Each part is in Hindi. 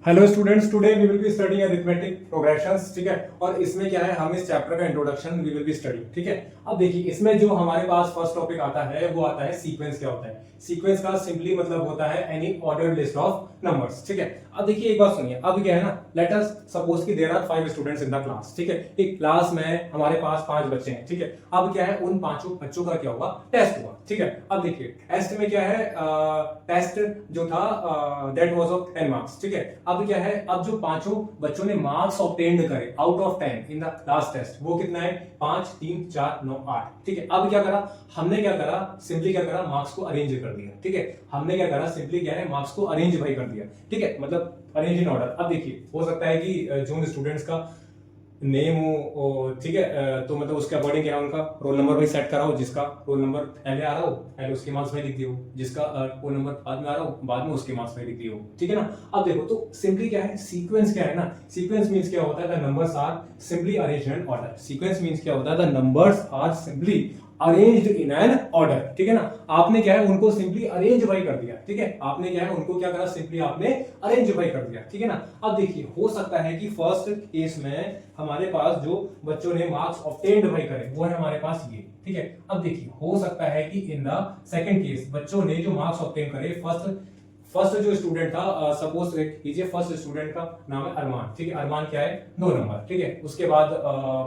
Hello students, today we will be studying arithmetic progressions. ठीक है, और इसमें क्या है, हम इस चैप्टर का introduction we will be study. ठीक है, अब देखिए इसमें जो हमारे पास फर्स्ट टॉपिक आता है वो आता है सीक्वेंस। क्या होता है सीक्वेंस का? सिंपली मतलब होता है any ordered list of numbers. ठीक है, अब देखिए एक बात सुनिए, अब क्या है ना, लेट अस सपोज कि there are 5 students in the class. ठीक है, एक क्लास में हमारे पास 5 बच्चे हैं। ठीक है, अब क्या है, उन पांचों बच्चों का क्या हुआ, टेस्ट हुआ। ठीक है, अब देखिए टेस्ट में क्या है, टेस्ट जो था दैट वाज ऑफ 10 मार्क्स। ठीक है, अब क्या है, अब जो पांचों बच्चों ने मार्क्स ऑब्टेन्ड करे out of 10 in the last test, वो कितना है, 5 3 4 9 8। ठीक है, अब क्या करा हमने, क्या करा सिंपली, क्या करा मार्क्स को अरेंज कर दिया। ठीक है, हमने क्या करा सिंपली, क्या है, मार्क्स को अरेंज भाई कर दिया। ठीक है, मतलब अरेंज इन ऑर्डर। अब देखिए हो सकता है कि जो स्टूडेंट्स का नेम हो, ठीक है, तो मतलब उसके अकॉर्डिंग क्या है, उनका रोल नंबर भाई सेट करा हो। जिसका रोल नंबर पहले आ रहा हो पहले उसके मार्क्स भाई लिख दिए हो, जिसका रोल नंबर बाद में आ रहा हो बाद में उसके मार्क्स भाई लिख दिए हो। ठीक है ना, अब देखो तो सिंपली क्या है, सीक्वेंस क्या है ना, सीक्वेंस मींस क्या होता है, the numbers are simply arranged in order. Sequence means क्या होता है, the numbers are simply arranged in an order. ठीक है ना, आपने क्या है उनको सिंपली अरेंज बाई कर दिया। ठीक है, आपने क्या है उनको क्या करा, सिंपली आपने अरेंज बाई कर दिया। ठीक है ना, अब देखिए हो सकता है कि फर्स्ट केस में हमारे पास जो बच्चों ने मार्क्स ऑब्टेन्ड बाई करे वो है हमारे पास ये। ठीक है, अब देखिए हो सकता है कि इन द सेकंड केस बच्चों ने जो मार्क्स ऑब्टेन करे, फर्स्ट जो स्टूडेंट था, सपोज कीजिए फर्स्ट स्टूडेंट का नाम है अरमान। ठीक है, अरमान क्या है, 2 नंबर। ठीक है, उसके बाद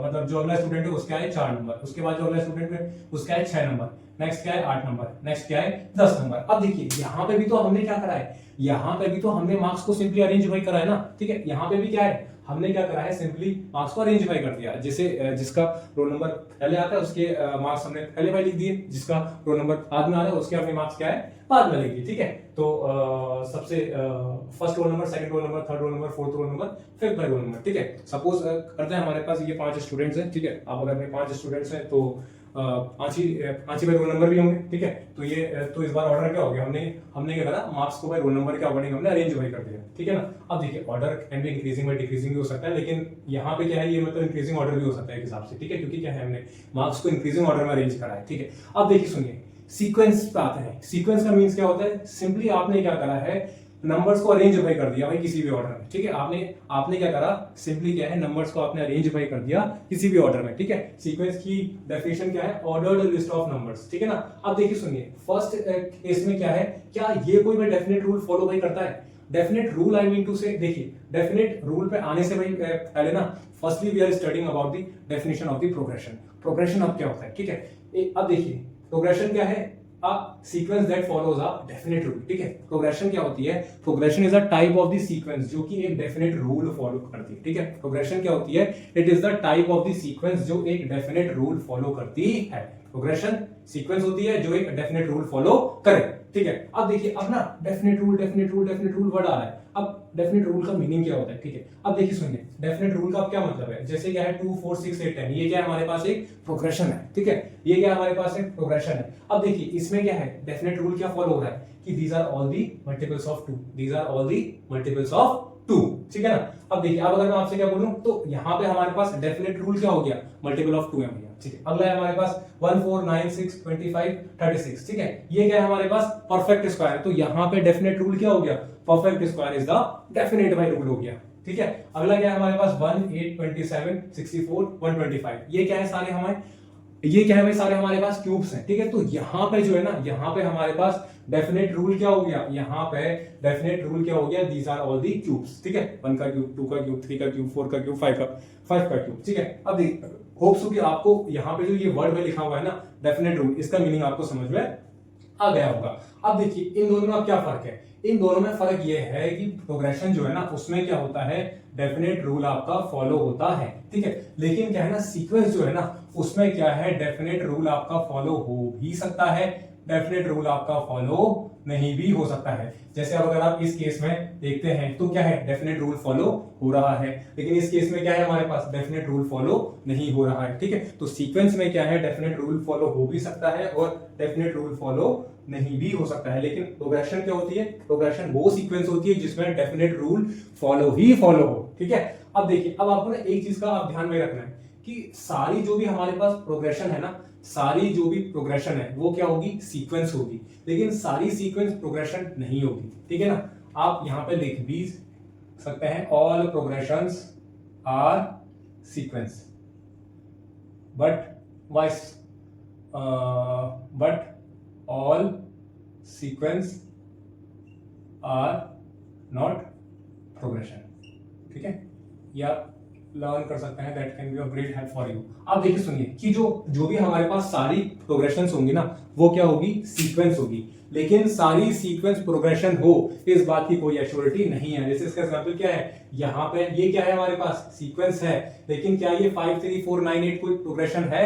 मतलब जो अगला स्टूडेंट है उसका है 4 नंबर, उसके बाद जो अगला स्टूडेंट है उसका है 6 नंबर, नेक्स्ट क्या है 8 नंबर, नेक्स्ट क्या है 10 नंबर। अब देखिए यहाँ पे भी तो हमने क्या करा है, यहाँ पे भी तो हमने मार्क्स को सिंपली अरेंज भाई करा है ना। ठीक है, यहाँ पे भी क्या है, हमने क्या करा है, सिंपली मार्क्स को अरेंज बाई कर दिया। जैसे जिसका रोल नंबर पहले आता है उसके मार्क्स हमने पहले बाई लिख दिए, जिसका रोल नंबर बाद में आ रहा है उसके अपने मार्क्स क्या है, बाद में लिख दिए। ठीक है, तो सबसे first roll number, second roll number, third roll number, fourth roll number, fifth roll number. ठीक है, सपोज करते हैं हमारे पास ये 5 स्टूडेंट्स हैं। ठीक है, अब अगर में 5 स्टूडेंट्स हैं तो पांच ही बाई रोल नंबर भी होंगे। ठीक है, तो ये तो इस बार ऑर्डर क्या हो गया, हमने क्या करा, मार्क्स को बाई रोल नंबर के अकॉर्डिंग हमने अरेंज भाई कर दिया। ठीक है ना, अब देखिए order can be increasing by decreasing भी हो सकता है, लेकिन यहाँ पे क्या है, ये मतलब इंक्रीजिंग ऑर्डर भी हो सकता है एक हिसाब से। ठीक है, क्योंकि क्या है, हमने मार्क्स को इंक्रीजिंग ऑर्डर में अरेंज करा है। ठीक है, अब देखिए सुनिए, सीक्वेंस पे आते हैं। सीक्वेंस का मींस क्या होता है, सिंपली आपने क्या करा है, नंबर्स को अरेंज भाई कर दिया भाई किसी भी ऑर्डर में। ठीक है, आपने क्या करा, सिंपली क्या है, नंबर्स को आपने अरेंज भाई कर दिया किसी भी ऑर्डर में। ठीक है, सीक्वेंस की डेफिनेशन क्या है, ऑर्डर्ड लिस्ट ऑफ नंबर्स। ठीक है ना, अब देखिए सुनिए, फर्स्ट केस में क्या है, क्या ये कोई भी डेफिनेट रूल फॉलो भाई करता है? Definite rule I mean to say, देखिए डेफिनेट रूल पे आने से भाई पहले ना, firstly we are studying about the definition of the progression. Progression अब क्या होता है, ठीक है, अब देखिए प्रोग्रेशन क्या है, a sequence that follows a definite rule। ठीक है, प्रोग्रेशन क्या होती है, progression is a type of the sequence जो कि एक डेफिनेट रूल फॉलो करती है। ठीक है, प्रोग्रेशन क्या होती है, it is the type of the sequence जो एक डेफिनेट रूल फॉलो करती है। प्रोग्रेशन सीक्वेंस होती है जो एक डेफिनेट रूल फॉलो करे। ठीक है, अब देखिए, अब ना डेफिनेट रूल वर्ड आ रहा है। अब डेफिनेट रूल का मीनिंग क्या होता है, ठीक है, अब देखिए सुनिए, डेफिनेट रूल का क्या मतलब है, जैसे क्या है 2 4 6 8 10, ये क्या है हमारे पास एक प्रोग्रेशन है। ठीक है, ये क्या हमारे पास एक प्रोग्रेशन है। अब देखिए इसमें क्या है, डेफिनेट रूल क्या फॉलो हो रहा है कि these are all the multiples of 2, these are all the multiples of 2। ठीक है ना, अब देखिए, अब अगर मैं आपसे क्या बोलूं तो यहाँ पे हमारे पास डेफिनेट रूल क्या हो गया, मल्टीपल ऑफ 2 है भैया। ठीक है, अगला है हमारे पास 1 4 9 6 25 36। ठीक है, ये क्या है हमारे पास, परफेक्ट स्क्वायर। तो यहाँ पे डेफिनेट रूल क्या हो गया, perfect square is the definite by rule हो गया। ठीक है, अगला क्या है हमारे पास 1 8 27 64 125, ये क्या है सारे भाई सारे हमारे पास क्यूब्स हैं। ठीक है, तो यहाँ पे जो है ना, यहाँ पे हमारे पास डेफिनेट रूल क्या हो गया, यहाँ पे डेफिनेट रूल क्या हो गया, these are all the cubes. ठीक है, 1 का क्यूब, 2 का क्यूब, 3 का क्यूब, 4 का क्यूब, 5 का क्यूब। ठीक है, अब देख होप्स हो कि आपको यहाँ पे जो ये वर्ड में लिखा हुआ है ना, डेफिनेट रूल, इसका मीनिंग आपको समझ में आ गया होगा। अब देखिए इन दोनों में क्या फर्क है, इन दोनों में फर्क ये है कि प्रोग्रेशन जो है ना, उसमें क्या होता है, डेफिनेट रूल आपका फॉलो होता है। ठीक है, लेकिन क्या है ना, सीक्वेंस जो है ना, उसमें क्या है, डेफिनेट रूल आपका फॉलो हो भी सकता है, डेफिनेट रूल आपका फॉलो नहीं भी हो सकता है। जैसे अब अगर आप इस केस में देखते हैं तो क्या है, डेफिनेट रूल फॉलो हो रहा है, लेकिन इस केस में क्या है हमारे पास, डेफिनेट रूल फॉलो नहीं हो रहा है। ठीक है, तो सीक्वेंस में क्या है, डेफिनेट रूल फॉलो हो भी सकता है और डेफिनेट रूल फॉलो नहीं भी हो सकता है। लेकिन प्रोग्रेशन क्या होती है, प्रोग्रेशन वो सीक्वेंस होती है जिसमें डेफिनेट रूल फॉलो हो। ठीक है, अब देखिए, अब आपको ना एक चीज का आप ध्यान में रखना है कि सारी जो भी हमारे पास प्रोग्रेशन है ना, सारी जो भी प्रोग्रेशन है वो क्या होगी, सीक्वेंस होगी, लेकिन सारी सीक्वेंस प्रोग्रेशन नहीं होगी। ठीक है ना, आप यहाँ पे लिख भी सकते हैं all progressions are sequence, but all sequence are not progression. ठीक है, या लर्न कर सकते हैं, that can be of great help for you. आप देखिए सुनिए कि जो भी हमारे पास सारी प्रोग्रेशंस होंगी ना, वो क्या होगी, सीक्वेंस होगी। लेकिन सारी सीक्वेंस प्रोग्रेशन हो इस बात की कोई एश्योरिटी नहीं है। जैसे इसका एग्जांपल क्या है, यहाँ पे ये क्या है, हमारे पास सीक्वेंस है, लेकिन क्या ये 5 3 4 9 8 कोई प्रोग्रेशन है,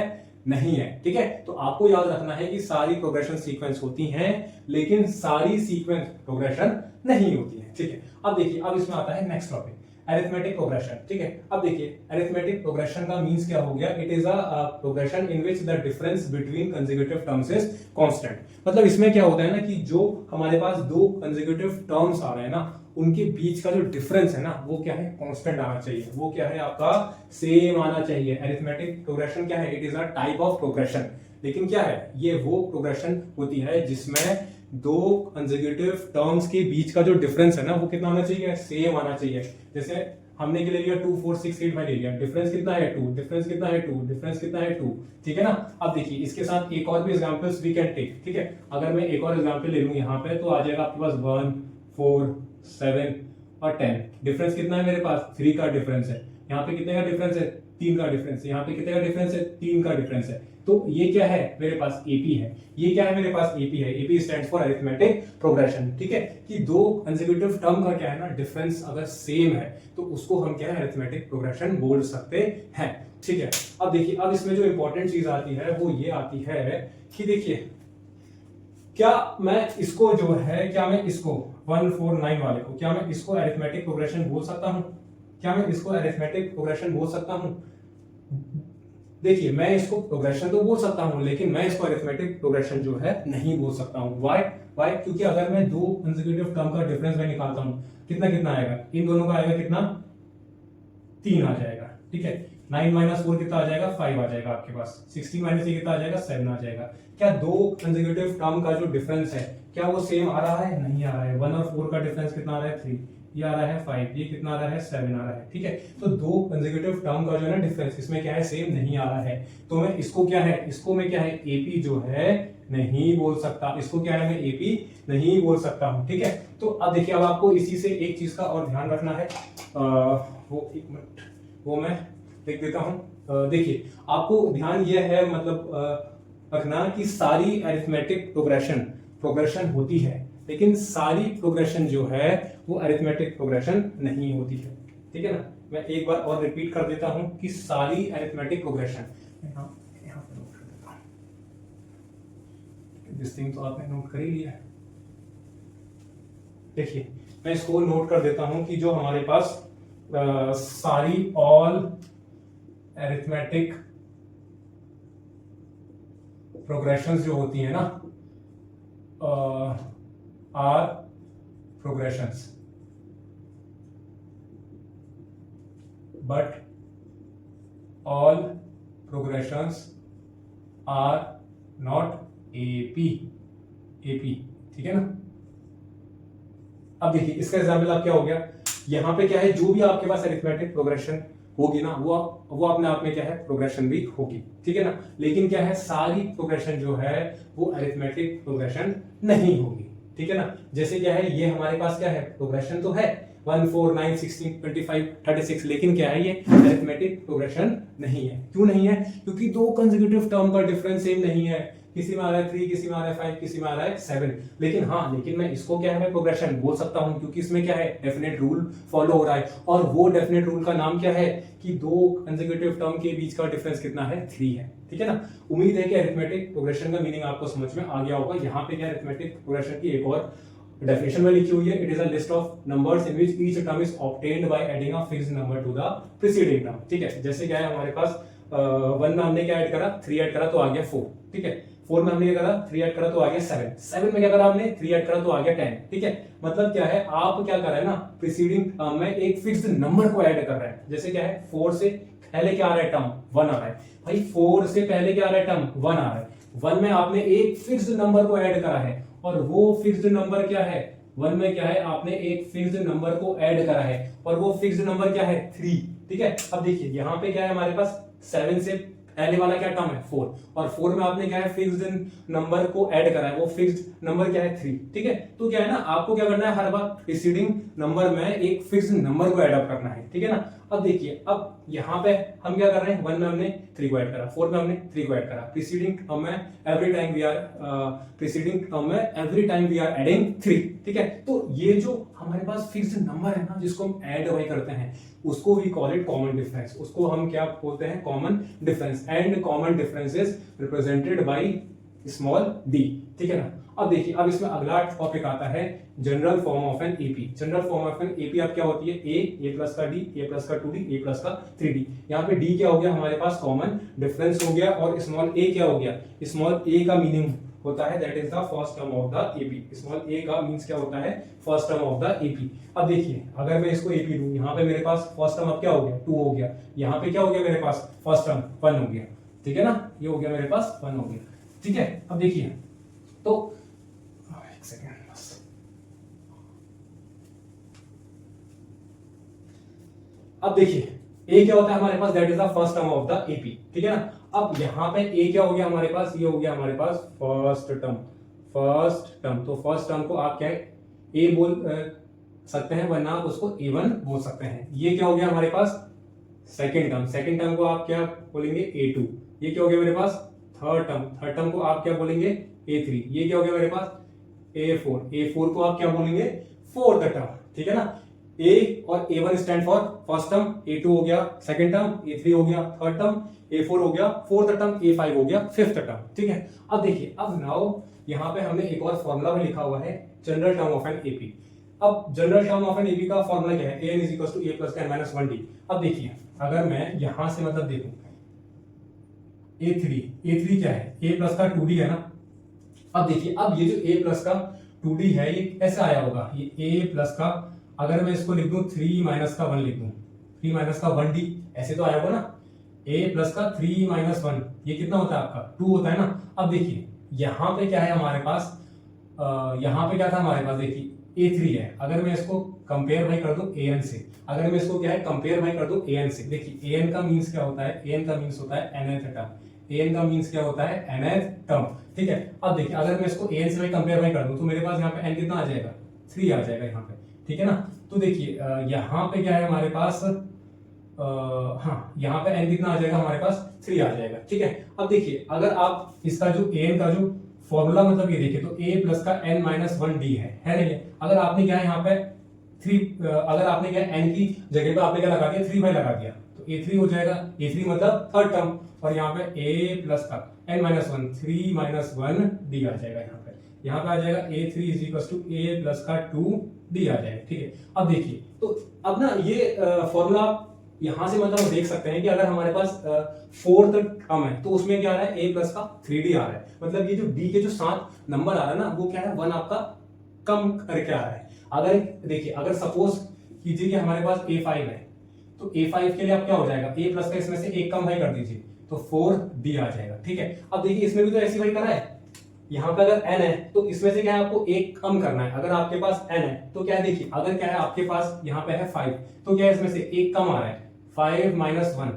नहीं है। ठीक है, तो आपको याद रखना है कि सारी प्रोग्रेशन सीक्वेंस होती हैं, लेकिन सारी सीक्वेंस प्रोग्रेशन नहीं होती है। ठीक है, अब देखिए, अब इसमें आता है नेक्स्ट टॉपिक, अरिथमेटिक प्रोग्रेशन। ठीक है, अब देखिए अरिथमेटिक प्रोग्रेशन का मींस क्या हो गया, it is a progression in which the difference between consecutive terms is constant. मतलब इसमें क्या होता है ना कि जो हमारे पास दो कंसेक्यूटिव टर्म्स आ रहे हैं ना, उनके बीच का जो डिफरेंस है ना, वो क्या है, कांस्टेंट आना चाहिए। वो क्या है, आपका सेम आना चाहिए। अरिथमेटिक प्रोग्रेशन क्या है, it is a type of progression. लेकिन क्या है, ये वो प्रोग्रेशन होती है जिसमें दो कंसेक्यूटिव टर्म्स के बीच का जो डिफरेंस है ना, वो कितना आना चाहिए, सेम आना चाहिए। जैसे हमने के ले लिया 2 4 6 8 5 ले लिया, डिफरेंस कितना है 2, डिफरेंस कितना है 2, डिफरेंस कितना है 2। ठीक है ना। अब देखिए इसके साथ एक और भी एग्जांपल्स वी कैन टेक। ठीक है, अगर मैं एक और एग्जांपल ले लूं यहाँ पे, तो आ जाएगा आपके पास 1 4 7 और 10। डिफरेंस कितना है मेरे पास, 3 का डिफरेंस है। यहाँ पे कितने का डिफरेंस है, 3 का डिफरेंस है। यहाँ पे कितने का डिफरेंस है, 3 का डिफरेंस है। तो ये क्या है, मेरे पास एपी है। ये क्या है, मेरे पास एपी है। AP stands for arithmetic progression. ठीक है, कि दो कंसेक्यूटिव टर्म का क्या है ना, डिफरेंस अगर सेम है तो उसको हम क्या है, अरिथमेटिक प्रोग्रेशन बोल सकते हैं। ठीक है, अब देखिए, अब इसमें जो इंपॉर्टेंट चीज आती है वो ये आती है कि देखिए, क्या मैं इसको जो है, क्या मैं इसको 1 4 9 वाले को, क्या मैं इसको अरिथमेटिक प्रोग्रेशन बोल सकता हूं? क्या मैं इसको अरिथमेटिक प्रोग्रेशन बोल सकता हूं? देखिए, मैं इसको प्रोग्रेशन तो बोल सकता हूं, लेकिन मैं इसको अरिथमेटिक प्रोग्रेशन जो है नहीं बोल सकता हूं। व्हाई? क्योंकि अगर मैं दो कंसेक्यूटिव टर्म का डिफरेंस में निकालता हूं, कितना कितना आएगा, इन दोनों का आएगा कितना, 3 आ जाएगा। ठीक है, 9 - 4 कितना आ जाएगा, 5 आ जाएगा आपके पास। 16 - 3 कितना आ जाएगा, 7 आ जाएगा। क्या दो कंसेक्यूटिव टर्म का जो डिफरेंस है, क्या वो सेम आ रहा है? नहीं आ रहा है। 1 और 4 का डिफरेंस कितना आ रहा है, 3। ये आ रहा है 5, ये कितना आ रहा है, 7 आ रहा है। ठीक है, तो दो कंसेक्यूटिव टर्म का जो है ना डिफरेंस, इसमें क्या है, सेम नहीं आ रहा है। तो मैं इसको क्या है, इसको मैं क्या है, एपी जो है नहीं बोल सकता। इसको क्या है, मैं एपी नहीं बोल सकता हूं। ठीक है, तो अब देखिए, अब आपको इसी से एक चीज का और ध्यान रखना है। वो एक मिनट, वो मैं लिख देता हूं। देखिए, आपको ध्यान यह है, मतलब रखना कि सारी अरिथमेटिक प्रोग्रेशन होती है, लेकिन सारी प्रोग्रेशन जो है वो अरिथमेटिक प्रोग्रेशन नहीं होती है। ठीक है ना। मैं एक बार और रिपीट कर देता हूं कि सारी अरिथमेटिक प्रोग्रेशन, यहाँ पे नोट कर देता हूं, दिस थिंग तो आपने नोट कर ही लिया है। देखिए, मैं इसको नोट कर देता हूं कि जो हमारे पास सारी ऑल अरिथमेटिक प्रोग्रेशंस जो होती है ना, are progressions, but all progressions are not AP. ठीक है ना। अब देखिए, इसका एग्जाम्पल आप क्या हो गया, यहां पे क्या है, जो भी आपके पास अरिथमेटिक प्रोग्रेशन होगी ना, वो अपने आप में क्या है, प्रोग्रेशन भी होगी। ठीक है ना। लेकिन क्या है, सारी प्रोग्रेशन जो है वो अरिथमेटिक प्रोग्रेशन नहीं होगी। ठीक है ना। जैसे क्या है, ये हमारे पास क्या है, प्रोग्रेशन तो है 1 4 9 16 25 36, लेकिन क्या है, ये अरिथमेटिक प्रोग्रेशन नहीं है। क्यों नहीं है? क्योंकि दो कंसेक्यूटिव टर्म का डिफरेंस सेम नहीं है। किसी में आ रहा है 3, किसी में आ रहा है 5, किसी में आ रहा है 7। लेकिन मैं इसको क्या है, मैं प्रोग्रेशन बोल सकता हूं, क्योंकि इसमें क्या है, डेफिनेट रूल फॉलो हो रहा है। और वो डेफिनेट रूल का नाम क्या है, कि दो कंसेक्यूटिव टर्म के बीच का डिफरेंस कितना है, 3 है। ठीक है ना। उम्मीद है कि अरिथमेटिक प्रोग्रेशन का मीनिंग आपको समझ में आ गया होगा। यहाँ पे क्या अरिथमेटिक प्रोग्रेशन की एक और डेफिनेशन में लिखी हुई है, it is a list of numbers in which each term is obtained by adding a fixed number two the preceding term. ठीक है, जैसे क्या है, हमारे पास 1 में हमने क्या ऐड करा, 3 ऐड करा तो आ गया 4। ठीक है, 4 में हमने क्या करा, 3 ऐड करा तो आ गया 7। 7 में क्या करा हमने, 3 ऐड करा तो आ गया 10। ठीक है, मतलब क्या है, आप क्या कर रहे हैं ना, प्रीसीडिंग टर्म में एक फिक्स्ड नंबर को ऐड कर रहे हैं। जैसे क्या है, 4 से पहले क्या आ रहा है, टर्म 1 आ रहा है। भाई 4 से पहले क्या आ रहा है, टर्म 1 आ रहा है। 1 में आपने एक फिक्स्ड नंबर को ऐड करा है, और वो फिक्स्ड नंबर क्या है, वन में क्या है, आपने एक फिक्स्ड नंबर को ऐड करा है और वो फिक्स्ड नंबर क्या है 3, ठीक है। अब देखिए यहाँ पे क्या है हमारे पास 7 से पहले वाला क्या टर्म है 4, और 4 में आपने क्या है फिक्स्ड नंबर को ऐड करा है, वो फिक्स्ड नंबर क्या है 3, ठीक है। तो क्या है ना, आपको क्या करना है, हर बार प्रीसीडिंग नंबर में एक फिक्स्ड नंबर को ऐड अप करना है, ठीक है ना। अब देखिए, अब यहाँ पे हम क्या कर रहे हैं, 1 में हमने 3 को ऐड करा, 4 में हमने 3 को ऐड करा, प्रीसीडिंग टर्म में every time we are adding 3, ठीक है। तो ये जो हमारे पास फिक्स्ड नंबर है ना, जिसको हम ऐड वाई करते हैं, उसको we call it common difference, उसको हम क्या बोलते हैं, common difference. And common difference is represented by small d, ठीक है ना। अब देखिए, अब इसमें अगला टॉपिक आता है general form of an AP. General form of an AP अब क्या होती है, ए प्लस का डी, ए प्लस का 2d, ए प्लस का 3d। यहाँ पे डी क्या हो गया हमारे पास, कॉमन डिफरेंस हो गया, और स्मॉल ए क्या हो गया, स्मॉल ए का मीनिंग होता है that is the first term of the AP. Small A का मींस क्या होता है, first term of the AP. अब देखिए, अगर मैं इसको एपी लूं, यहाँ पे मेरे पास फर्स्ट टर्म अब क्या हो गया 2 हो गया, यहाँ पे क्या हो गया मेरे पास फर्स्ट टर्म 1 हो गया, ठीक है ना, ये हो गया मेरे पास 1 हो गया, ठीक है। अब देखिए, तो एक सेकेंड बस, अब देखिए ए क्या होता है हमारे पास, that is the first term of the AP, ठीक है ना। अब यहाँ पे ए क्या हो गया हमारे पास, ये हो गया हमारे पास फर्स्ट टर्म। तो फर्स्ट टर्म को आप क्या ए बोल सकते हैं, वरना आप उसको A1 बोल सकते हैं। ये क्या हो गया हमारे पास सेकंड टर्म को आप क्या बोलेंगे A2। ये क्या हो गया मेरे पास थर्ड टर्म को आप क्या बोलेंगे A3। ये क्या हो गया मेरे पास A4 को आप क्या बोलेंगे फोर्थ टर्म, ठीक है ना। A और A1 stand for first term, A2 हो गया सेकंड टर्म, A3 हो गया थर्ड टर्म, A4 हो गया फोर्थ टर्म, A5 हो गया फिफ्थ टर्म, ठीक है। अब देखिए, अब नाउ यहाँ पे हमने एक और फॉर्मूला भी लिखा हुआ है, general term of an AP. अब general term of an AP का फॉर्मूला क्या है, an is equals to a plus n minus 1d। अब देखिए, अगर मैं यहां से मतलब देखूं A3 क्या है, a प्लस का 2d है ना। अब देखिए, अब ये जो a प्लस का 2d है, ये कैसे आया होगा, ये a प्लस का, अगर मैं इसको लिख दूं 3 माइनस का 1 लिख दूं, 3 माइनस का 1d, ऐसे तो आया होगा ना। a प्लस का 3 माइनस 1, ये कितना होता है आपका 2 होता है ना। अब देखिए, यहाँ पे क्या है हमारे पास, यहाँ पे क्या था हमारे पास, देखिए A3 है। अगर मैं इसको कंपेयर भाई कर दूं an से, अगर मैं इसको क्या है कंपेयर भाई कर दूं an से, देखिए an का मींस क्या होता है, an का मींस होता है nth टर्म, an का मींस क्या होता है nth टर्म, ठीक है। अब देखिए, अगर मैं इसको an से भाई कंपेयर भाई कर दूं, तो मेरे पास यहाँ पे n कितना आ जाएगा 3 आ जाएगा यहाँ पे, ठीक है ना। तो देखिए, यहाँ पे क्या है हमारे पास, हाँ यहाँ पे n कितना आ जाएगा हमारे पास 3 आ जाएगा, ठीक है। अब देखिए, अगर आप इसका जो an का जो फॉर्मूला मतलब ये देखिए, तो a प्लस का n माइनस 1d है नहीं। अगर आपने क्या है यहाँ पे 3, अगर आपने क्या है n की जगह पे आपने क्या लगा दिया 3 भाई लगा दिया, तो a3 हो जाएगा, a3 मतलब थर्ड टर्म, और यहाँ पे a प्लस का n माइनस 1 3 माइनस 1d आ जाएगा, यहाँ पे आ जाएगा a3 is equal to a plus का 2d आ जाएगा, ठीक है। अब देखिए, तो अब ना ये फॉर्मूला यहां से मतलब देख सकते हैं कि अगर हमारे पास फोर्थ टर्म है, तो उसमें क्या आ रहा है a प्लस का 3d आ रहा है, मतलब ये जो d के जो 7 नंबर आ रहा है ना, वो क्या है 1 आपका कम करके आ रहा है। अगर देखिए, अगर सपोज कीजिए कि हमारे पास a5 है, तो a5 के लिए आप क्या हो जाएगा, a प्लस का इसमें से एक कम भाई कर दीजिए, तो 4d आ जाएगा, ठीक है। अब देखिए, इसमें भी तो ऐसी भाई करा है, यहाँ पे अगर n है तो इसमें से क्या है आपको एक कम करना है। अगर आपके पास n है तो क्या है, देखिए अगर क्या है आपके पास यहाँ पे है 5, तो क्या है इसमें से एक कम आ रहा है, 5 माइनस 1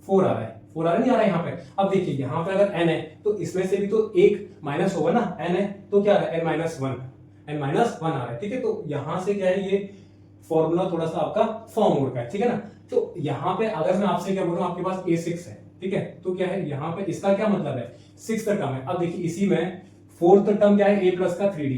4 आ रहा है, 4 आ रहा नहीं आ रहा है यहाँ पे। अब देखिए, यहाँ पे अगर n है तो इसमें से भी तो एक माइनस होगा ना, n है तो क्या आ रहा है n माइनस 1 आ रहा है, ठीक है। तो यहाँ से क्या है, ये फॉर्मूला थोड़ा सा आपका फॉर्म हो रखा है, ठीक है ना। तो यहाँ पे अगर मैं आपसे क्या बोलूँ, आपके पास a6 है, ठीक है, तो क्या है यहाँ पे इसका क्या मतलब है, 6th टर्म है। अब देखिए, इसी में फोर्थ टर्म क्या है, a प्लस का 3d,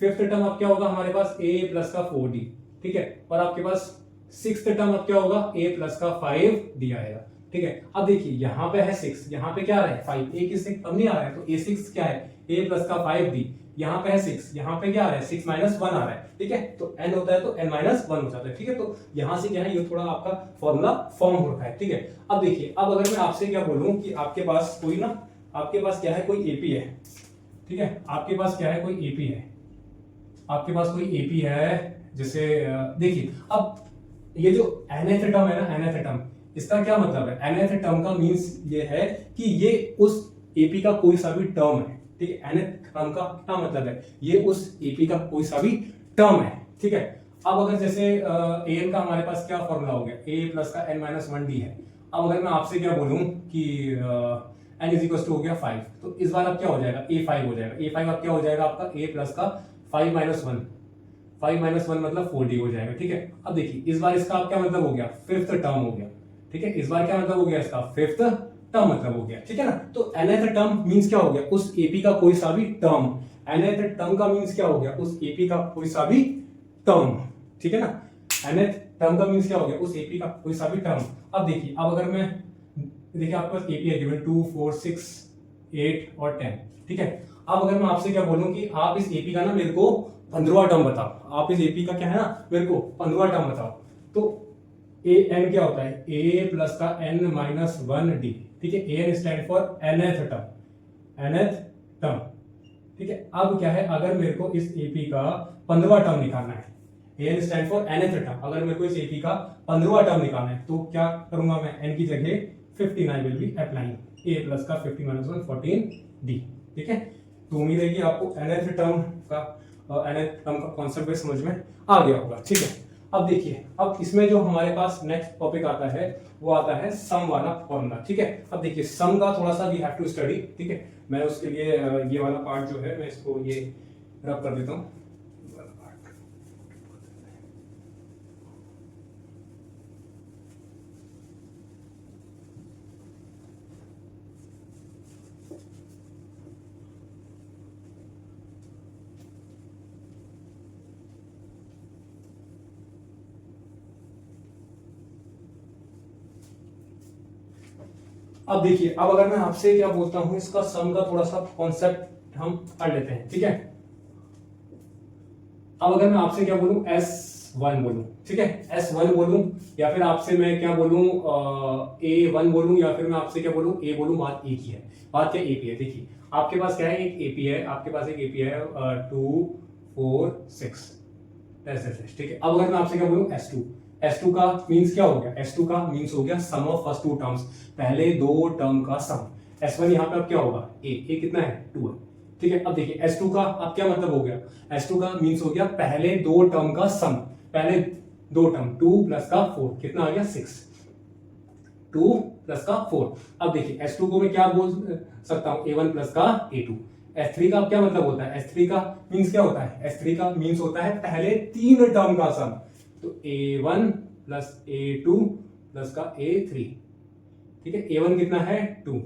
फिफ्थ टर्म अब क्या होगा हमारे पास a प्लस का 4d, ठीक है, और आपके पास 6th टर्म अब क्या होगा a प्लस का 5d आएगा, ठीक है। अब देखिए, यहाँ पे है 6, यहाँ पे क्या आ रहा है 5, a किससे कम नहीं आ रहा है, तो a6 क्या है a प्लस का 5d, यहाँ पे है 6, यहाँ पे क्या आ रहा है 6 माइनस 1 आ रहा है, ठीक है। तो n होता है तो n माइनस 1 हो जाता है, ठीक है। तो यहाँ से क्या है, ये थोड़ा आपका फॉर्मूला फॉर्म हो रखा है, ठीक है। अब देखिए, अब अगर मैं आपसे क्या बोलूं कि आपके पास कोई ना, आपके पास क्या है कोई एपी है, ठीक है, आपके पास क्या है कोई एपी है, आपके पास कोई एपी है, जैसे देखिए, अब ये जो nth टर्म है ना, nth टर्म, इसका क्या मतलब है, nth टर्म का मींस ये है कि ये उस एपी का कोई सा भी टर्म है, ठीक है। nth टर्म का क्या मतलब है, ये उस एपी का कोई सा भी टर्म है, ठीक है। अब अगर जैसे an का हमारे पास क्या फॉर्मूला हो गया, a प्लस का n-1d है। अब अगर मैं आपसे क्या बोलूं कि n इज इक्वल टू हो गया 5, तो इस बार अब क्या हो जाएगा, a5 हो जाएगा। a5 अब क्या हो जाएगा आपका a प्लस का 5 माइनस 1, 5 माइनस 1 मतलब 4d हो जाएगा, ठीक है। अब देखिए इस बार इसका क्या मतलब हो गया, फिफ्थ टर्म हो गया, ठीक है। इस बार क्या मतलब हो गया इसका, फिफ्थ टर्म मतलब हो गया, ठीक है ना। तो nth टर्म मींस क्या हो गया, उस एपी का कोई सा भी टर्म। nth टर्म का मींस क्या हो गया, उस एपी का कोई सा भी टर्म, ठीक है ना। nth टर्म का मींस क्या हो गया, उस एपी का कोई सा भी टर्म। अब देखिए, अब अगर मैं देखिए आपके पास एपी है गिवन 2 4 6 8 और 10, ठीक है। अब अगर मैं आपसे क्या बोलूं कि आप इस एपी का ना मेरे को 15वां टर्म बताओ, आप इस एपी का क्या है ना मेरे को 15वां टर्म बताओ, तो ए एन क्या होता है, ए प्लस का n-1d, ठीक है। N stand for nth term, ठीक है। अब क्या है, अगर मेरे को इस एपी का 15वां टर्म निकालना है, n stand for nth term, अगर मेरे को इस एपी का 15वां टर्म निकालना है, तो क्या करूंगा मैं, n की जगह 15 will be applying a plus का 15 माइनस 1 14d, ठीक है। तो उम्मीद है कि आपको nth टर्म का कॉन्सेप्ट समझ में आ गया होगा, ठीक है। अब देखिए, अब इसमें जो हमारे पास नेक्स्ट टॉपिक आता है वो आता है सम वाला फॉर्मूला, ठीक है। अब देखिए सम का थोड़ा सा वी हैव टू स्टडी, ठीक है। मैं उसके लिए ये वाला पार्ट जो है मैं इसको ये रब कर देता हूँ। अब देखिए, अब अगर मैं आपसे क्या बोलता हूं, इसका सम का थोड़ा सा कॉन्सेप्ट हम पढ़ लेते हैं, ठीक है। अब अगर मैं आपसे क्या बोलूं, S1 बोलूं, ठीक है, S1 बोलूं, या फिर आपसे मैं क्या बोलूं A1 बोलूं, या फिर मैं आपसे क्या बोलूं A बोलूं, बात एक ही है। बात क्या AP है, देखिए आपके पास क्या है, एक AP है, आपके पास एक AP है 2 4 6 ऐसे, ठीक है। अब अगर मैं आपसे क्या बोलूं S2 का मींस क्या हो गया, S2 का मींस हो गया सम ऑफ फर्स्ट टू टर्म्स, पहले दो टर्म का सम। S1 यहाँ पे अब क्या होगा, A कितना है 2 है, ठीक है। अब देखिए S2 का अब क्या मतलब हो गया, S2 का मींस हो गया पहले दो टर्म का सम, पहले दो टर्म 2 प्लस का 4 कितना आ गया 6, 2 प्लस का 4। अब देखिए S2 को मैं क्या बोल सकता हूं, A1 प्लस का A2। S3 का क्या मतलब होता है, S3 का मींस क्या होता है, S3 का मींस होता है पहले तीन टर्म का सम, तो A1 प्लस A2 प्लस का A3, ठीक है। A1 कितना है 2,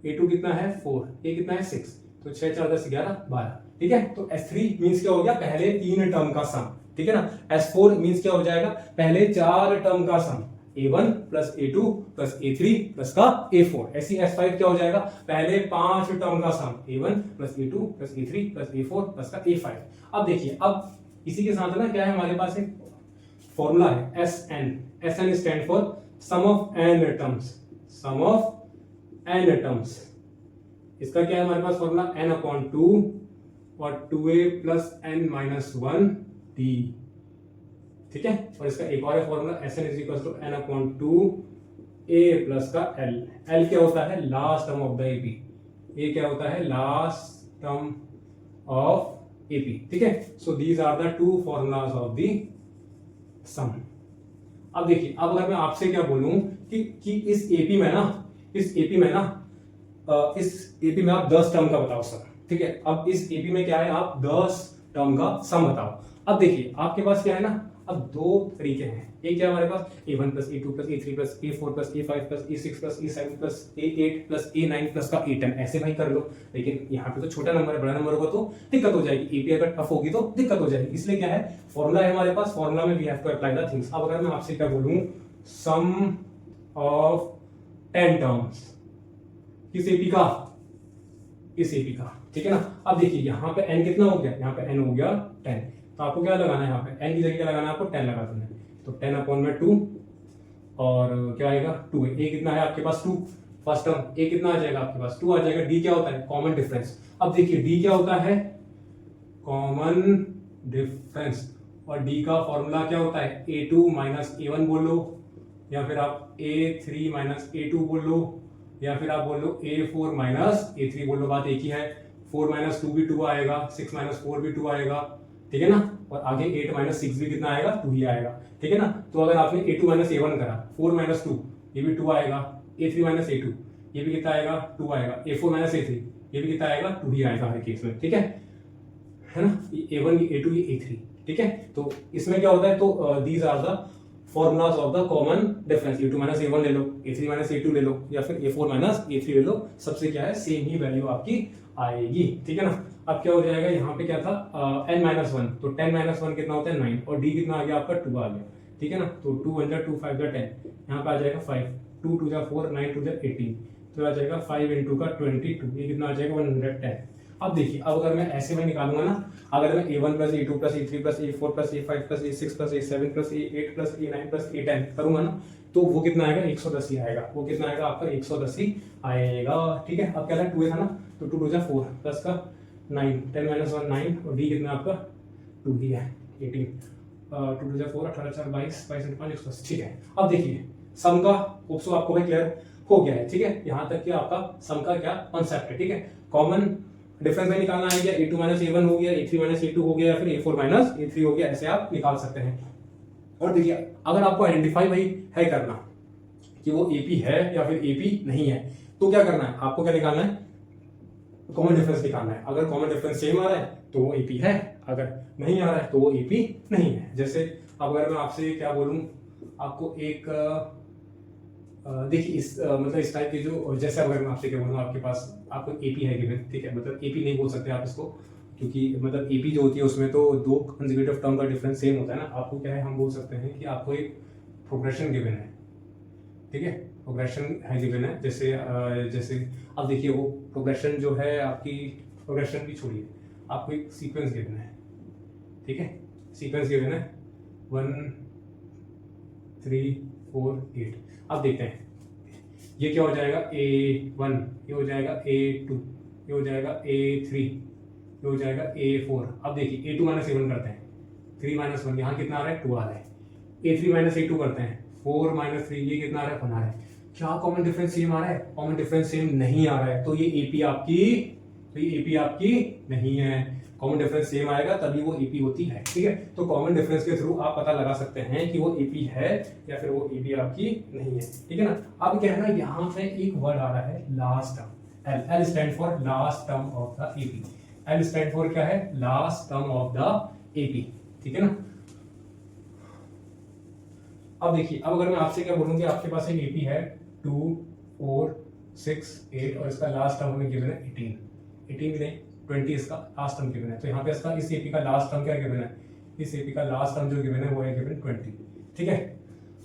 A2 कितना है 4, A कितना है 6, तो 6 4 10 11 12, ठीक है। तो S3 मींस क्या हो गया, पहले तीन टर्म का सम, ठीक है ना। S4 मींस क्या हो जाएगा, पहले चार टर्म का सम, A1 plus A2 plus A3 plus का A4। ऐसी S5 क्या हो जाएगा, पहले पांच टर्म का सम, A1 plus A2 plus A3 plus A4 plus का A5। अब देखिए, अब इसी के साथ ना क्या है हमारे पास एक फॉर्मूला है SN stand for sum of n terms, sum of n terms. इसका क्या है हमारे पास फॉर्मूला, n/2 और 2a प्लस n-1d, ठीक है। और इसका एक और formula SN is equal to n/2a plus का l क्या होता है, last term of the AP, ये क्या होता है, लास्ट टर्म ऑफ एपी, ठीक है। So these are the two formulas of the sum. अब देखिए, अब अगर मैं आपसे क्या बोलूं कि इस एपी में ना, इस एपी में आप 10 टर्म का बताओ सर, ठीक है। अब इस एपी में क्या है, आप 10 टर्म का सम बताओ। अब देखिए आपके पास क्या है ना, अब दो तरीके हैं, एक क्या हमारे पास A1 plus A2 plus A3 plus A4 plus A5 plus A6 plus A7 plus A8 plus A9 plus का A10, ऐसे भाई कर लो। लेकिन यहाँ पे तो छोटा नंबर है, बड़ा नंबर होगा तो दिक्कत हो जाएगी, एपी अगर टफ होगी तो दिक्कत हो जाएगी। इसलिए क्या है, फॉर्मूला है हमारे पास, फॉर्मूला में we have to apply the things. अब अगर मैं आपसे क्या बोलूं, सम ऑफ 10 टर्म्स, किस एपी का, इस एपी का, ठीक है ना। अब देखिए यहाँ पे n कितना हो गया, यहाँ पे n हो गया 10, तो आपको क्या लगाना है, यहाँ पे n की जगह क्या लगाना है, आपको 10 लगा देना है। तो 10/2 और क्या आएगा 2, a कितना है आपके पास 2, फर्स्ट टर्म a कितना आ जाएगा आपके पास 2 आ जाएगा। d क्या होता है, कॉमन डिफरेंस। अब देखिए d क्या होता है, कॉमन डिफरेंस, और d का फॉर्मूला क्या होता है, a2 माइनस A1 बोल लो, या फिर आप A3 माइनस A2 बोल लो, या फिर आप बोल लो A4 माइनस A3 बोल लो, बात एक ही है। 4 माइनस 2 भी 2 आएगा, 6 माइनस 4 भी 2 आएगा, ठीक है ना। और आगे 8 माइनस 6 भी कितना आएगा, 2 ही आएगा, ठीक है ना। तो अगर आपने a2 माइनस a1 करा, 4 माइनस 2 ये भी 2 आएगा, a3 माइनस a2 ये भी कितना आएगा, 2 आएगा, a4 माइनस a3 ये भी कितना आएगा, 2 ही आएगा हर केस में, ठीक है ना। a1 ये a2 ये a3, ठीक है। तो इसमें क्या होता है, तो these are the formulas of the common difference, a2 minus a1 ले लो, a3 माइनस a2 ले लो, या फिर a4 माइनस a3 ले लो, सबसे क्या है सेम ही वैल्यू आपकी आएगी, ठीक है ना। अब क्या हो जाएगा, यहाँ पे क्या था n माइनस 1, तो 10 माइनस 1 कितना होता है 9, और d कितना आ गया आपका 2 आ गया, ठीक है ना। तो 2 1 2 5 10, यहाँ पे आ जाएगा 5, 2 2 4 9 2 18, तो आ जाएगा 5 into का 22, ये कितना आ जाएगा 110। अब देखिए, अब अगर मैं ऐसे में निकालूंगा ना, अगर मैं a1 plus a2 plus a3 plus a4 plus a5 plus a6 plus a7 plus a8 plus a9 plus a10 करूंगा ना, तो वो कितना आएगा 110 ही आएगा, वो कितना आएगा आपका 110 ही आएगा, ठीक है। अब क्या था 2 था ना, तो 2 2 4 प्लस का 9, 10 माइनस 1 9, और d कितना आपका 2 ही है 18, 2 2 4 18 4 22 22 5 110, ठीक है। अब देखिए सम का होप्सो आपको भाई क्लियर हो गया है, ठीक है। यहाँ तक कि आपका सम का क्या कॉन्सेप्ट है, ठीक है। कॉमन डिफरेंस में निकालना है, a2 माइनस a1 हो गया, a3 माइनस a2 हो गया, या फिर a4 माइनस a3 हो गया, ऐसे आप निकाल सकते हैं। और देखिए अगर आपको आइडेंटिफाई भाई है करना कि वो AP है या फिर AP नहीं है, तो क्या करना है, आपको क्या निकालना है, कॉमन डिफरेंस निकालना है। अगर कॉमन डिफरेंस सेम आ रहा है तो वो AP है, अगर नहीं आ रहा है तो वो AP नहीं है। जैसे अगर मैं आपसे क्या बोलूं, आपको एक देखिए इस मतलब इस टाइप के जो, जैसे अगर मैं आपसे क्या बोलूँ, आपके पास आपको AP है गिवन, ठीक है, मतलब AP नहीं बोल सकते आप इसको, क्योंकि मतलब AP जो होती है उसमें तो दो कंसेक्यूटिव टर्म का डिफरेंस सेम होता है ना। आपको क्या है, हम बोल सकते हैं कि आपको एक प्रोग्रेशन गिवन है, ठीक है, प्रोग्रेशन है गिवन है। जैसे जैसे अब देखिए वो प्रोग्रेशन जो है आपकी, प्रोग्रेशन भी छोड़िए, आपको एक सीक्वेंस गिवन है, ठीक है, सीक्वेंस गिवन है 1 3 4 8। अब देखते हैं ये क्या हो जाएगा, A1 ये हो जाएगा A2 ये हो जाएगा A3 ये हो जाएगा A4। अब देखिए A2 माइनस A1 करते हैं, 3 माइनस 1 यहाँ कितना आ रहा है 2 आ रहा है, A3 माइनस A2 करते हैं 4 माइनस 3 ये कितना आ रहा है 1 आ रहा है। क्या कॉमन डिफरेंस सेम आ रहा है, कॉमन डिफरेंस सेम नहीं आ रहा है, तो ये AP आपकी, तो ये AP आपकी नहीं है। कॉमन डिफरेंस सेम आएगा तभी वो AP होती है, ठीक है। तो कॉमन डिफरेंस के थ्रू आप पता लगा सकते हैं कि वो AP है या फिर वो AP आपकी नहीं है, ठीक है ना। अब क्या है ना, यहाँ पे एक वर्ड आ रहा है last term, L, L stand for last term of the AP, L stand for क्या है, last term of the AP, ठीक है ना। अब देखिए, अब अगर मैं आपसे क्या बोलूँ कि आपके पास एक AP है 2 4 6 8 और इसका लास्ट टर्म हमें गिवन है 18 भी नहीं 20 इसका लास्ट टर्म गिवन है, तो यहाँ पे इसका इस AP का लास्ट टर्म क्या गिवन है, इस AP का लास्ट टर्म जो गिवन है वो है गिवन 20, ठीक है।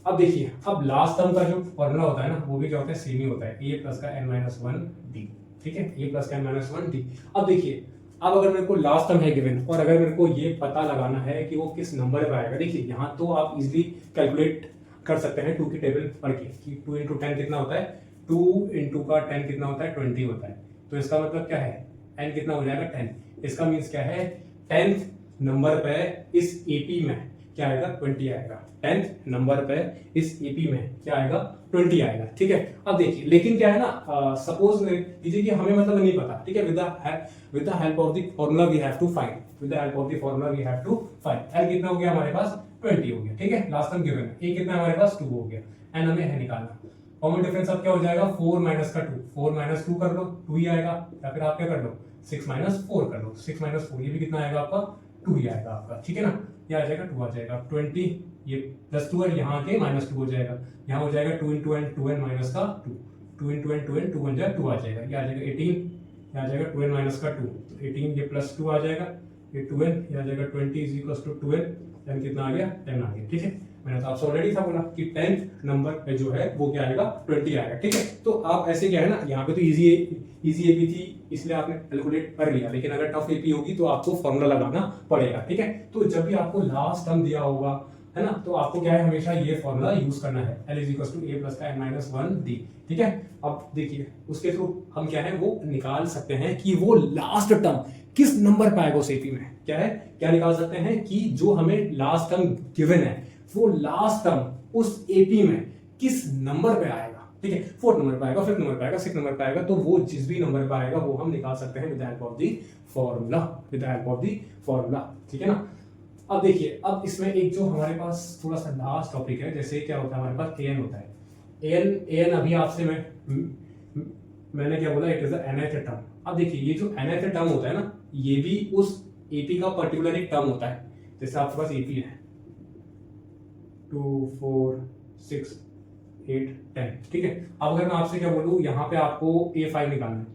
अब देखिए, अब लास्ट टर्म का जो फॉर्मूला होता है ना, वो भी क्या होता है, सेम ही होता है, A प्लस का n-1d, ठीक है, A प्लस का n-1d। अब देखिए, अब अगर मेरे को लास्ट टर्म है गिवन और अगर मेरे को ये पता लगाना है कि वो किस नंबर पे आएगा, देखिए यहाँ तो आप इजिली कैलकुलेट कर सकते हैं 2 की टेबल पढ़ के कि 2 into 10 कितना होता है, 2 into का 10 कितना होता है 20 होता है। तो इसका मतलब क्या है, n कितना हो जाएगा 10, इसका मीन्स क्या है 10th नंबर पे इस AP में क्या आएगा 20 आएगा, 10th नंबर पे इस AP में क्या आएगा 20 आएगा, ठीक है। अब देखिए, लेकिन क्या है ना, सपोज लीजिए कि हमें मतलब नहीं पता, ठीक है, with the help of the formula we have to find, with the help of the formula we have to find. L कितना हो गया हमारे पास 20 हो गया, ठीक है, लास्ट टर्म गिवन है। A कितना हमारे पास 2 हो गया, n हमें है निकालना। कॉमन डिफरेंस अब क्या हो जाएगा 4 माइनस का 2, 4 माइनस 2 कर लो 2 ही आएगा, या फिर आप क्या कर लो 6 माइनस 4 कर लो, 6 माइनस 4 ये भी कितना आएगा आपका 2 ही आएगा आपका, ठीक है ना। ये आ जाएगा 2 आ जाएगा 20, ये प्लस 2 है, यहाँ के माइनस 2 हो जाएगा, यहाँ हो जाएगा 2 into n 2n माइनस का 2, 2 into n 2n 2 1 जाए 2 आ जाएगा, ये आ जाएगा 18, ये आ जाएगा 2n माइनस का 2, तो 18 ये प्लस 2 आ जाएगा, ये 2n, ये आ जाएगा 20 is equal to 2n, n कितना आ गया 10 आ गया, ठीक है। मैंने तो आपसे ऑलरेडी था बोला कि 10th नंबर पे जो है वो क्या आएगा 20 आएगा, ठीक है। तो आप ऐसे क्या है ना, यहाँ पे तो इजी AP थी इसलिए आपने कैलकुलेट कर लिया, लेकिन अगर टफ AP होगी तो आपको फॉर्मूला लगाना पड़ेगा, ठीक है। तो जब भी आपको लास्ट टर्म दिया होगा है ना, तो आपको क्या है हमेशा ये फॉर्मूला यूज करना है, L is equal to A plus का n-1d, ठीक है। अब देखिए उसके थ्रू हम क्या है वो निकाल सकते हैं कि वो लास्ट टर्म किस नंबर पे आएगा उस AP में, क्या है क्या निकाल सकते हैं कि जो हमें लास्ट टर्म गिवन है वो लास्ट टर्म उस AP में किस नंबर पे आएगा, ठीक है, 4th नंबर पे आएगा, 5th नंबर पे आएगा, 6th नंबर पे आएगा, तो वो जिस भी नंबर पे आएगा वो हम निकाल सकते हैं with the help of the formula, with the help of the formula, ठीक है ना। अब देखिए, अब इसमें एक जो हमारे पास थोड़ा सा लास्ट टॉपिक है, जैसे क्या होता है हमारे पास an होता है। an अभी आपसे मैंने क्या बोला, it is the nth term. अब देखिए ये जो nth टर्म होता है ना, ये भी उस AP का पर्टिकुलर एक टर्म होता है। जैसे आपके पास AP है 2 4 6 8 10, ठीक है। अब अगर मैं आपसे क्या बोलूँ, यहाँ पे आपको A5 निकालना है।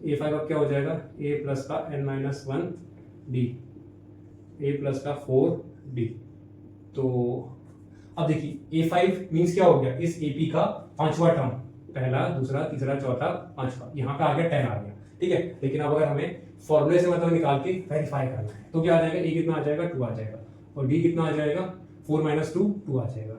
A5 अब क्या हो जाएगा, A प्लस का n-1 D, A प्लस का 4D। तो अब देखिए A5 मीन्स क्या हो गया, इस AP का पांचवा टर्म, पहला दूसरा तीसरा चौथा पांचवा, यहाँ पे आ गया 10 आ गया, ठीक है। लेकिन अब अगर हमें फॉर्मूले से मतलब निकाल के वेरीफाई करना है तो क्या आ जाएगा, A कितना आ जाएगा 2 आ जाएगा, और D कितना आ जाएगा 4 - 2 2 आ जाएगा।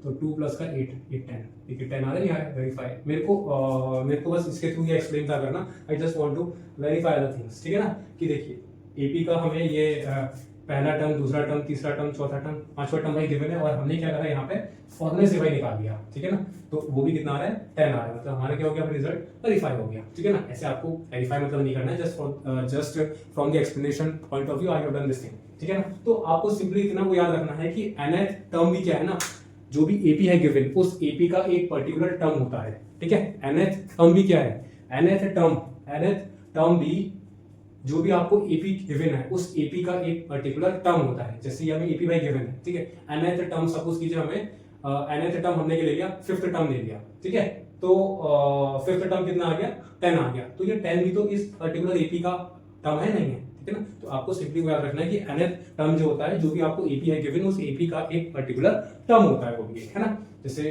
तो 2 प्लस का 8 10, देखिए 10 आ रहा है, नहीं आ रहा है, वेरीफाई। मेरे को बस इसके थ्रू ये एक्सप्लेन था करना, I just want to verify the things, ठीक है ना। कि देखिए AP का हमें ये पहला टर्म, दूसरा टर्म, तीसरा टर्म, चौथा टर्म, पांचवा टर्म भाई गिवन है, और हमने क्या करा यहाँ पे फॉर्मूले से भाई निकाल दिया, ठीक है ना। तो वो भी कितना आ रहा है, 10 आ रहा है, मतलब हमारा क्या हो गया, रिजल्ट वेरीफाई हो गया, ठीक है ना। ऐसे आपको वेरीफाई मतलब नहीं करना है, just from the explanation point of view I have done this thing, ठीक है ना। तो आपको सिंपली इतना वो याद रखना है कि nth टर्म भी क्या है ना, जो भी AP है गिवन, उस AP का एक पर्टिकुलर टर्म होता है, ठीक है। nth टर्म भी क्या है, nth टर्म भी जो भी आपको AP गिवन है, उस AP का एक पर्टिकुलर टर्म होता है। जैसे ये हमें AP बाई गिवन है, ठीक है। nth टर्म सपोज कीजिए हमें nth टर्म हमने ले लिया, फिफ्थ टर्म ले लिया, ठीक है। तो फिफ्थ टर्म कितना आ गया, 10 आ गया। तो ये 10 भी तो इस पर्टिकुलर AP का टर्म है, नहीं है, ठीक है ना। तो आपको सिंपली याद रखना है कि nth टर्म जो होता है, जो भी आपको AP है गिवन, उस AP का एक पर्टिकुलर टर्म होता है, वो भी है ना। जैसे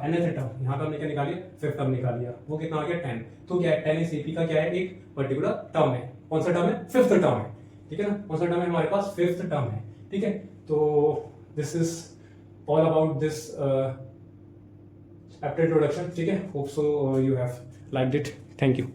nth टर्म यहाँ पे हमने क्या निकाल लिया, फिफ्थ टर्म निकाल लिया, वो कितना आ गया 10। तो क्या है, 10 इस AP का क्या है, एक पर्टिकुलर टर्म है। कौन सा टर्म है, फिफ्थ टर्म है, ठीक है ना। कौन सा टर्म है हमारे पास, फिफ्थ टर्म है, ठीक है। तो this is all about this chapter introduction, ठीक है। Hope so you have liked it, thank you.